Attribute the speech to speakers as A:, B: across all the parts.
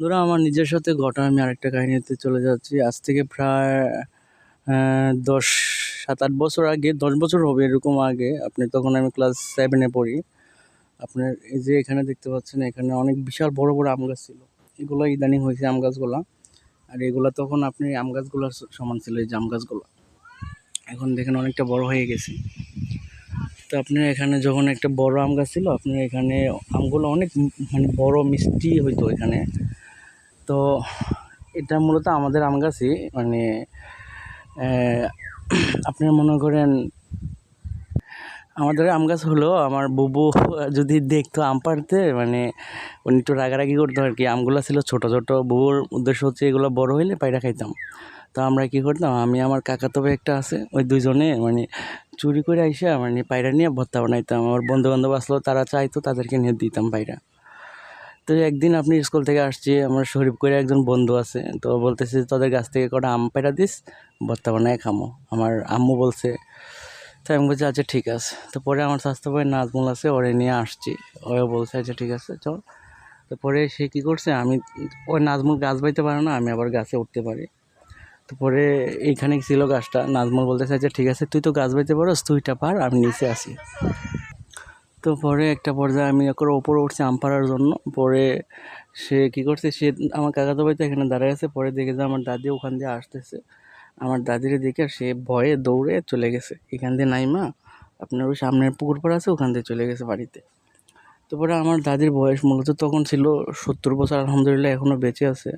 A: ধরো আমার নিজের সাথে ঘটা আমি আরেকটা কাহিনীতে চলে যাচ্ছি। আজ থেকে প্রায় 10 7 8 বছর আগে, 10 বছর হবে এরকম আগে। তখন আমি ক্লাস 7-এ পড়ি। আপনার এই যে এখানে দেখতে পাচ্ছেন, এখানে অনেক বিশাল বড় বড় আম গাছ ছিল। এগুলো ইদানিং হয়েছে আম গাছগুলা। আর এগুলা তখন আপনি আম গাছগুলোর সমান ছিল, এই যে আম গাছগুলো। এখন দেখেন অনেকটা বড় হয়ে গেছে। তো আপনার এখানে যখন একটা বড় আম গাছ ছিল, আপনার এখানে আমগুলো অনেক মানে বড় মিষ্টি হইতো এখানে। তো এটা মূলত আমাদের আম গাছই, মানে আপনারা মনে করেন আমাদের আম গাছ হলো, আমার বুবু যদি দেখতো আম পাড়তে, মানে উনি একটু রাগারাগি করতো আর কি। আমগুলো ছিল ছোট ছোট, বুবুর উদ্দেশ্য হচ্ছে এগুলো বড় হইলে পায়রা খাইতাম। তো আমরা কী করতাম, আমি আমার কাকাতো ভাই একটা আছে, ওই দুইজনে মানে চুরি করে আইসা মানে পায়রা নিয়ে ভর্তা বানাইতাম। আমার বন্ধু বান্ধব আসলো, তারা চাইতো, তাদেরকে নিয়ে দিতাম পায়রা। তো একদিন আপনি স্কুল থেকে আসছি, আমার শরীফ করে একজন বন্ধু আছে, তো বলতেছে তোদের গাছ থেকে কটা আম পায়রা দিস, ভর্তা বানায় খামো। আমার আম্মু বলছে। তো আমি বলছি আচ্ছা ঠিক আছে। তো পরে আমার স্বাস্থ্য ভাই নাজমুল আছে, ওরে নিয়ে আসছি। ওরা বলছে আচ্ছা ঠিক আছে চল। তো পরে সে কী করছে, ওই নাজমুল গাছ বাইতে পারে না, আমি আবার গাছে উঠতে পারি। তো পরে এইখানে ছিল গাছটা, নাজমুল বলতেছে আচ্ছা ঠিক আছে, তুই তো গাছ বাইতে পারোস, তুইটা পার, আমি নিচে আসি। তো পরে একটা পর্যায়ে আমি ওপরে উঠছি আম পাড়ার জন্য। পরে সে কী করছে, সে আমার কাকাতো ভাই তো এখানে দাঁড়ায় আছে। পরে দেখে যে আমার দাদি ওখান দিয়ে আসতেছে, আমার দাদিরে দেখে সে ভয়ে দৌড়ে চলে গেছে এখান দিয়ে নাইমা। আপনার ওই সামনের পুকুর পাড় আছে, ওখান দিয়ে চলে গেছে বাড়িতে। তো পরে আমার দাদির বয়স মূলত তখন ছিল 70 বছর, আলহামদুলিল্লাহ এখনও বেঁচে আছে।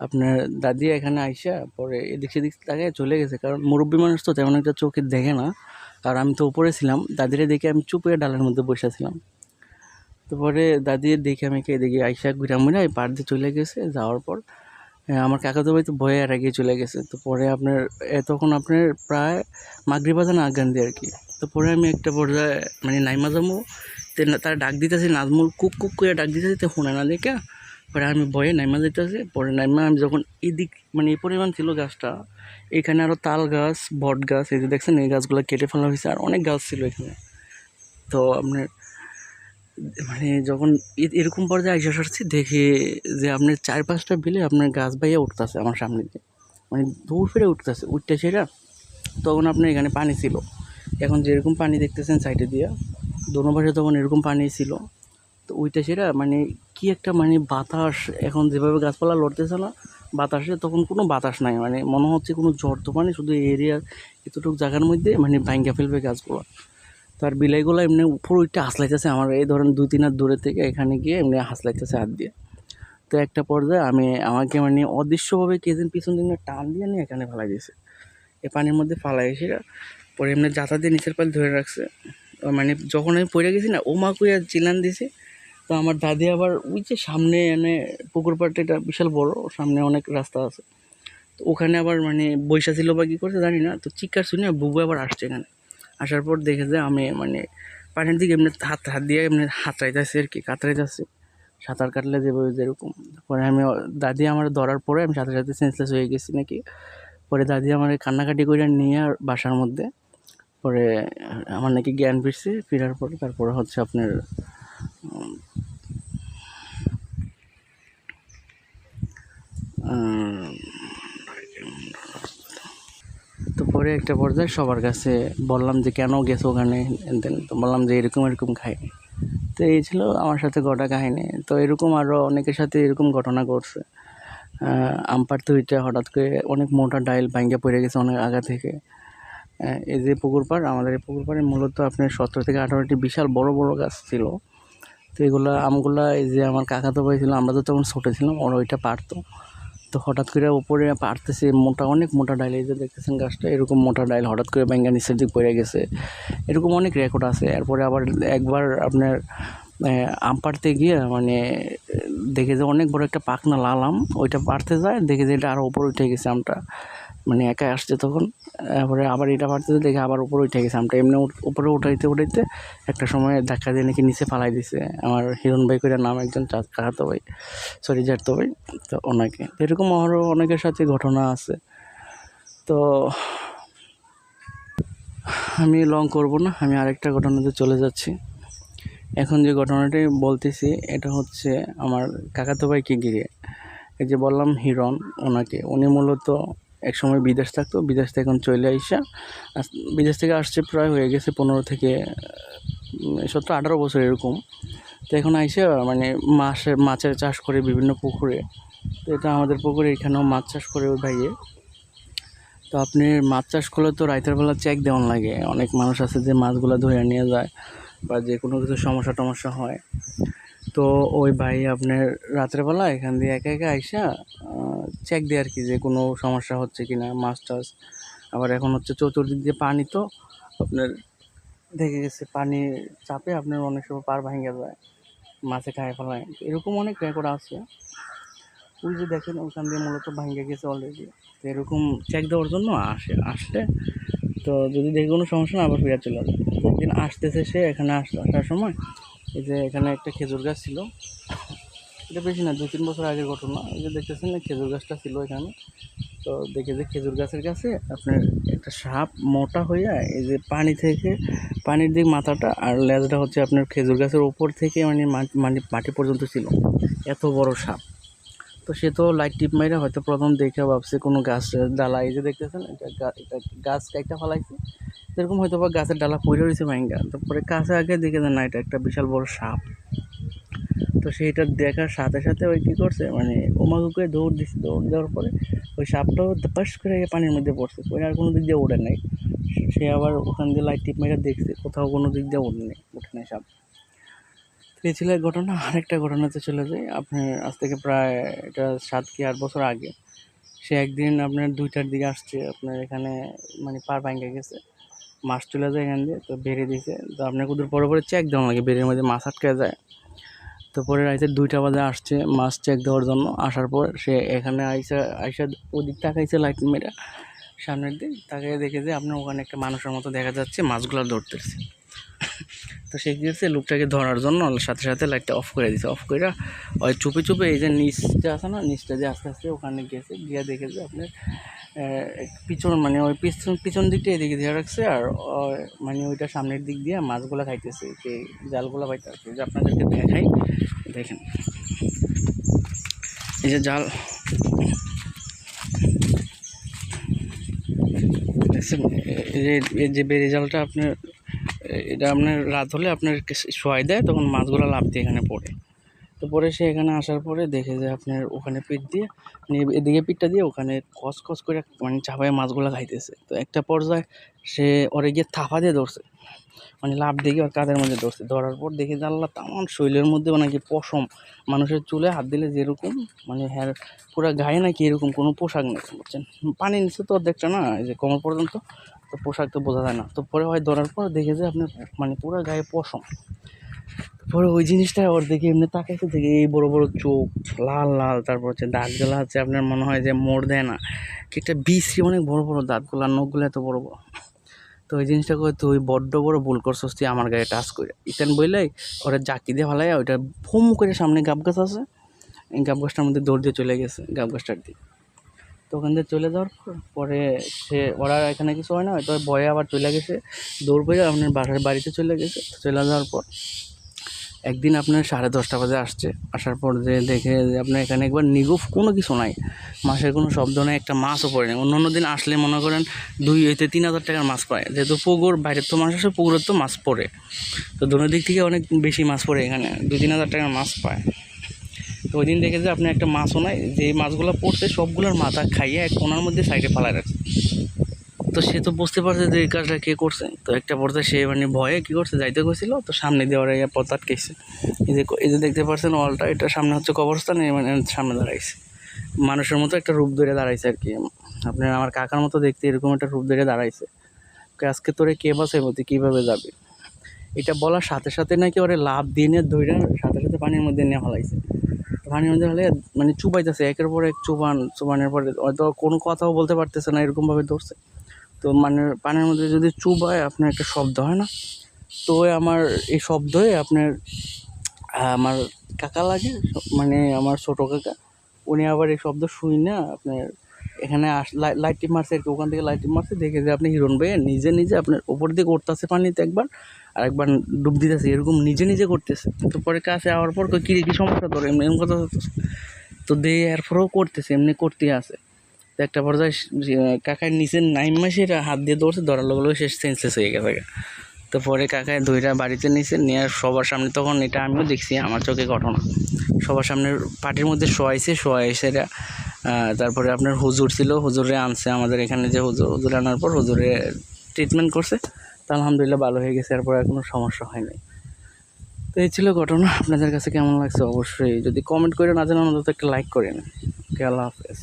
A: আপনার দাদি এখানে আইসা পরে এদিক সেদিক তাকায় চলে গেছে, কারণ মুরব্বী মানুষ তো তেমন একটা চোখে দেখে না। আর আমি তো উপরে ছিলাম, দাদিরে দেখে আমি চুপ হয়ে ডালের মধ্যে বসেছিলাম। তো পরে দাদির দেখে আমি এদিকে আইসা ঘুরা মুড়া এই পাড় দিয়ে চলে গেছে। যাওয়ার পর আমার কাকাতো ভাই তো ভয়ে আর এগিয়ে চলে গেছে। তো পরে তখন আপনার প্রায় মাগরিব আজান আগান দিয়ে আর কি। তো পরে আমি একটা পর্যায়ে মানে নাইমা যাবো, তার ডাক দিতেছে, নাজমুল কুক কুক করে ডাক দিতেছে, তো শোনে না দেখে। পরে আমি ভয়ে নাইমা যেতেছি। পরে নাইমা আমি যখন এদিক মানে এই পরিমাণ ছিল গাছটা, এখানে আরও তাল গাছ, বট গাছ, এই যে দেখছেন এই গাছগুলো কেটে ফেলা হয়েছে, আর অনেক গাছ ছিল এখানে। তো আপনার মানে যখন এরকম পর্যায়ে আইসা সারছি, দেখে যে আপনার 4-5টা বিলে আপনার গাছ বাইয়া উঠতেছে আমার সামনে দিয়ে, মানে দৌড় ফিরে উঠতেছে। উঠতে সেরা তখন আপনার এখানে পানি ছিল, এখন যেরকম পানি দেখতেছেন সাইডে দিয়া, দোনো পাশে তখন এরকম পানি ছিল। তো ওইটা সেরা মানে কি একটা মানে বাতাস, এখন যেভাবে গাছপালা লড়তেছে না বাতাসে, তখন কোনো বাতাস নাই, মানে মনে হচ্ছে কোনো ঝড় তুফানে শুধু এরিয়ার এতটুকু জায়গার মধ্যে মানে ভাঙ্গা ফেলবে গাছগুলো। তার বিলাইগুলো এমনি উপর ওইটা হাসলাইতেছে আমার, এই ধরেন 2-3 হাত দূরে থেকে এখানে গিয়ে এমনি হাসলাইতেছে হাত দিয়ে। তো একটা পর্যায়ে আমাকে মানে অদৃশ্যভাবে কে যেন পিছন দিকে টান দিয়ে নিয়ে এখানে ফেলাই দিয়েছে, এই পানির মধ্যে ফালাই এসে। পরে এমনি জাতা দিয়ে নিচের পাল ধরে রাখছে। মানে যখন আমি পড়ে গেছি না, ও মা কইয়া চিল্লান দিয়েছে। তো আমার দাদি আবার ওই যে সামনে এনে পুকুর পাড়টা এটা বিশাল বড়, সামনে অনেক রাস্তা আছে, তো ওখানে আবার মানে বৈশা ছিল বা কী করছে জানি না। তো চিৎকার শুনে বুবু আবার আসছে এখানে। আসার পর দেখে যে আমি মানে পানির দিকে এমনি হাত হাত দিয়ে এমনি হাতড়াইতেছি আর কি, কাতরাইতেছি সাঁতার কাটলে যেরকম। পরে দাদি আমার ধরার পরে আমি সাথে সাথে সেন্সলেস হয়ে গেছি নাকি। পরে দাদি আমার কান্নাকাটি করে নিয়ে আর বাসার মধ্যে। পরে আমার নাকি জ্ঞান ফিরছে, ফেরার পরে তারপরে হচ্ছে আপনার তো পরে একটা পর্যায়ে সবার কাছে বললাম যে কেন গেছো ওখানে, দেন তো বললাম যে এরকম এরকম খাই। তো এই ছিল আমার সাথে ঘটা কাহিনী। তো এরকম আরও অনেকের সাথে এরকম ঘটনা ঘটছে। আম পাড়তে হইতে হঠাৎ করে অনেক মোটা ডাইল ভাঙ্গা পড়ে গেছে অনেক আগা থেকে। এই যে পুকুর পাড়, আমাদের এই পুকুর পাড়ে মূলত আপনার 17 থেকে 18টি বিশাল বড় বড় গাছ ছিল। তো আমগুলা এই যে আমার কাকাতো ভাই ছিল, আমরা তো তখন ছোটো ছিলাম, ওরা ওইটা পারতো। তো হঠাৎ করে উপরে পারতেছে অনেক মোটা ডাইল, এই যে দেখতেছেন গাছটা, এরকম মোটা ডাইল হঠাৎ করে ভাঙ্গা নিচের দিক পড়ে গেছে। এরকম অনেক রেকর্ড আছে। এরপরে আবার একবার আপনার আম পাড়তে গিয়ে মানে দেখে যে অনেক বড় একটা পাকনা লাল আম, ওইটা পাড়তে যায়, দেখে যে এটা আরও উপরে উঠে গেছে আমটা, মানে একাই আসছে তখন। তারপরে আবার এটা পাড়তে দেখে আবার উপরে উঠে গেছে আমটা, এমনি উপরে উঠাইতে উঠাইতে একটা সময় ধাক্কা দিয়ে নাকি নিচে ফালাই দিছে আমার হিরণ ভাই করে নাম, একজন কাকাতো ভাই, সরি জ্যাঠতো ভাই। তো ওনাকে এরকম আরও অনেকের সাথে ঘটনা আছে। তো আমি লং করব না, আমি আরেকটা ঘটনাতে চলে যাচ্ছি। এখন যে ঘটনাটি বলতেছি এটা হচ্ছে আমার কাকাতো ভাইকে ঘিরে। এই যে বললাম হিরণ, ওনাকে, উনি মূলত একসময় বিদেশ থাকতো, বিদেশ থেকে এখন চলে আইসা, বিদেশ থেকে আসছে প্রায় হয়ে গেছে 15 থেকে 17-18 বছর এরকম। তো এখন আইসা মানে মাছের চাষ করে বিভিন্ন পুকুরে। তো এটা আমাদের পুকুরে এখানেও মাছ চাষ করে ওই ভাইয়ে। তো আপনি মাছ চাষ করলে তো রাতের বেলা চেক দেওয়ান লাগে। অনেক মানুষ আছে যে মাছগুলো ধরে নিয়ে যায় বা যে কোনো কিছু সমস্যা টমস্যা হয়। তো ওই ভাই আপনার রাতের বেলা এখান দিয়ে একা একা আইসা চেক দেয় আর কি, যে কোনো সমস্যা হচ্ছে কি না মাছ টাছ। আবার এখন হচ্ছে চতুর্দিক দিয়ে পানি, তো আপনার দেখে গেছে পানির চাপে আপনার অনেক সময় পার ভাঙে যায়, মাছে খায় ফেলায়, এরকম অনেক রেকর্ড আছে। ওই যে দেখেন ওখান দিয়ে মূলত ভাঙে গেছে অলরেডি। তো এরকম চেক দেওয়ার জন্য আসলে তো যদি দেখে কোনো সমস্যা না আবার ফিরে চলে আসবে। একদিন আসতেছে সে এখানে আসার সময় এই যে এখানে একটা খেজুর গাছ ছিল, এটা বেশি না 2-3 বছর আগের ঘটনা। এই যে দেখতেছেন না খেজুর গাছটা ছিল এখানে। তো দেখে যে খেজুর গাছের কাছে আপনার একটা সাপ মোটা হইয়া এই যে পানি থেকে, পানির দিক মাথাটা আর লেজটা হচ্ছে আপনার খেজুর গাছের ওপর থেকে মানে মাটি পর্যন্ত ছিল, এত বড় সাপ। তো সে তো লাইট টিপ মাইরা হয়তো প্রথম দেখে ভাবছে কোনো গাছের ডালা, এই যে দেখতেছেন এটা গাছ কাইটা ফেলাইছে, এরকম হয়তো বা গাছের ডালা পড়ে রয়েছে ভাঙ্গা। তারপরে কাছে আগে দেখে দেন না এটা একটা বিশাল বড় সাপ। তো সেইটা দেখার সাথে সাথে ওই কী করছে মানে ওমাগুকে দৌড় দিচ্ছে, দৌড় দেওয়ার পরে ওই সাপটাও পাশ করে পানির মধ্যে পড়ছে, পরে আর কোনো দিক দিয়ে ওঠে নাই। সে আবার ওখান দিয়ে লাইট টিপ মেরে দেখছে কোথাও কোনো দিক দিয়ে ওঠে নাই সাপ। এই ছিল এক ঘটনা। আরেকটা ঘটনাতে চলে যায় আপনার আজ থেকে প্রায় এটা 7 কি 8 বছর আগে। সে একদিন আপনার 2টার দিকে আসছে আপনার এখানে, মানে পার ভাঙ্গে গেছে, মাছ চলে যায় এখান দিয়ে, তো বেড়ে দিয়েছে। তো আপনার কুদুর পরে পরে চেক দেওয়া লাগে, বেড়ের মধ্যে মাছ আটকে যায়। তো পরে রাইতে 2টা বাজে আসছে মাছ চেক দেওয়ার জন্য। আসার পর সে এখানে আইসা ওদিক তাকাইছে লাইট মেরে সামনের দিক তাকিয়ে দেখে যে আপনার ওখানে একটা মানুষের মতো দেখা যাচ্ছে মাছগুলো ধরতেছে। তো সে কী করছে লোকটাকে ধরার জন্য সাথে সাথে লাইটটা অফ করে দিয়েছে, অফ করে ওই চুপে চুপে এই যে নিচটা আছে না, নিচটা যে আস্তে আস্তে ওখানে গেছে, গিয়ে দেখে যে আপনার পিছন মানে ওই পিছন দিকটা এদিকে দিয়ে রাখছে, আর মানে ওইটা সামনের দিক দিয়ে মাছগুলো খাইতেছে, যে জালগুলো পাইতে আছে। যে আপনাদেরকে দেখাই, দেখেন এই যে জাল দেখছেন, এই যে বেড়ে জালটা আপনার, এটা আপনার রাত হলে আপনার শোয়াই দেয়, তখন মাছগুলো লাফ দিয়ে এখানে পড়ে। তো পরে সে এখানে আসার পরে দেখে যে আপনার ওখানে পিঠ দিয়ে মানে এদিকে পিঠটা দিয়ে ওখানে কস করে মানে চাপায় মাছগুলো খাইতেছে। তো একটা পর্যায়ে সে ওরে গিয়ে থাপা দিয়ে ধরছে, মানে লাফ দিয়ে ওর কাঁধের মধ্যে ধরছে। ধরার পর দেখে যে আল্লাহ তামান শরীরের মধ্যে নাকি পশম, মানুষের চুলে হাত দিলে যেরকম মানে হ্যাঁ পুরো গায়ে নাকি এরকম কোনো পোশাক নেই, বুঝছেন। পানি নিচে তো দেখছো না এই যে কোমর পর্যন্ত, তো পোশাক তো বোঝা যায় না। তো পরে হয় ধরার পর দেখে যে আপনার মানে পুরো গায়ে পশম। পরে ওই জিনিসটা ওর দেখে এমনি তাকাইছে, দেখে এই বড় বড় চোখ, লাল লাল, তারপর হচ্ছে দাঁতগুলা হচ্ছে আপনার মনে হয় যে মোড় দেয় না কি, একটা বিশ্রী অনেক বড় বড় দাঁতগুলা, নখগুলো এত বড় বড়। তো ওই জিনিসটা করে তুই বড্ড বড় ভুল করছস, তুই আমার গায়ে টাচ করে ইতেন বইলাই ওরা জাকি দিয়ে ফালাই ওইটা ফুম করে সামনে গাব গাছ আছে, এই গাব গাছটার মধ্যে দৌড় দিয়ে চলে গেছে গাব গাছটার দিকে। তো ওখান থেকে চলে যাওয়ার পরে সে ওরা এখানে কিছু হয় না, হয়তো ভয়ে আবার চলে গেছে, দৌড় করে আপনার বাড়িতে চলে গেছে। চলে যাওয়ার পর একদিন আপনার 10:30 বাজে আসছে, আসার পর যে দেখে যে আপনার এখানে একবার নিগুফ কোনো কিছু নাই, মাছের কোনো শব্দ নেই, একটা মাছও পড়ে নেই। অন্য দিন আসলে মনে করেন 2-3 হাজার টাকার মাছ পায়, যেহেতু পুকুর বাইরের তো মাছ আসে, পুকুরের তো মাছ পড়ে, তো দোনো দিক থেকে অনেক বেশি মাছ পড়ে, এখানে 2-3 হাজার টাকার মাছ পায়। তো ওই দিন দেখে যে আপনি একটা মাছও নাই, যে মাছগুলো পড়ছে সবগুলোর মাথা খাইয়ে এক কোনার মধ্যে সাইডে ফালাই রাখছে। তো সে তো বুঝতে পারছে যে এই কাজটা কে করছে। তো একটা পর্যায়ে সে মানে ভয়ে কী করছে, যাইতে গেছিলো, তো সামনে দিয়ে ওরা পথ আটকেছে। এই যে দেখতে পাচ্ছেন ওয়ালটা, এটার সামনে হচ্ছে কবরস্থান, মানে সামনে দাঁড়াইছে মানুষের মতো একটা রূপ ধরে দাঁড়াইছে আর কি, আপনার আমার কাকার মতো দেখতে এরকম একটা রূপ ধরে দাঁড়াইছে। আজকে তোরে কে বাঁচাইব, তুই কীভাবে যাবি, এটা বলার সাথে সাথে নাকি ওরে লাভ দিয়ে নিয়ে ধৈর্য সাথে সাথে পানির মধ্যে নিয়ে ফেলাইছে। পানির মধ্যে ফেলে মানে চুবাইতেছে, একের পর এক চুবানের পরে হয়তো কোনো কথাও বলতে পারতেছে না, এরকমভাবে ধরছে। তো মানে পানির মধ্যে যদি চুবায় আপনার একটা শব্দ হয় না, তো আমার এই শব্দই আপনার আমার কাকা লাগে, মানে আমার ছোটো কাকা, উনি আবার এই শব্দ শুই না আপনার এখানে লাইট টিপ মারছে আর কি, ওখান থেকে লাইট টিপ মারছে, দেখে যে আপনি হিরণ ভাই নিজে নিজে আপনার উপর দিকে উঠতেছে পানিতে একবার, আর একবার ডুব দিতেছে, এরকম নিজে নিজে করতেছে। তো পরে কাছে আওয়ার পর কী কী সমস্যা তোর, এমনি এমন কথা তো দিয়ে এরপরেও করতেছে, এমনি করতেই আছে। তো একটা পর্যায়ে কাকার নিচে নাইমা সেটা হাত দিয়ে ধরছে, ধরার লগে লগে শেষ সেন্সলেস হয়ে গেছে। তো পরে কাকায় দইরা বাড়িতে নিয়েছে, নিয়ে সবার সামনে, তখন এটা আমিও দেখছি আমার চোখে ঘটনা, সবার সামনে পাটির মধ্যে শোয়াইছে তারপরে আপনার হুজুর ছিল, হুজুরে আনছে আমাদের এখানে, যে হুজুরে আনার পর হুজুরে ট্রিটমেন্ট করছে, তো আলহামদুলিল্লাহ ভালো হয়ে গেছে, এরপর আর কোনো সমস্যা হয়নি। তো এই ছিল ঘটনা। আপনাদের কাছে কেমন লাগছে অবশ্যই যদি কমেন্ট করে না জানান, অন্তত একটা লাইক করেন। ওকে, আল্লাহ হাফেজ।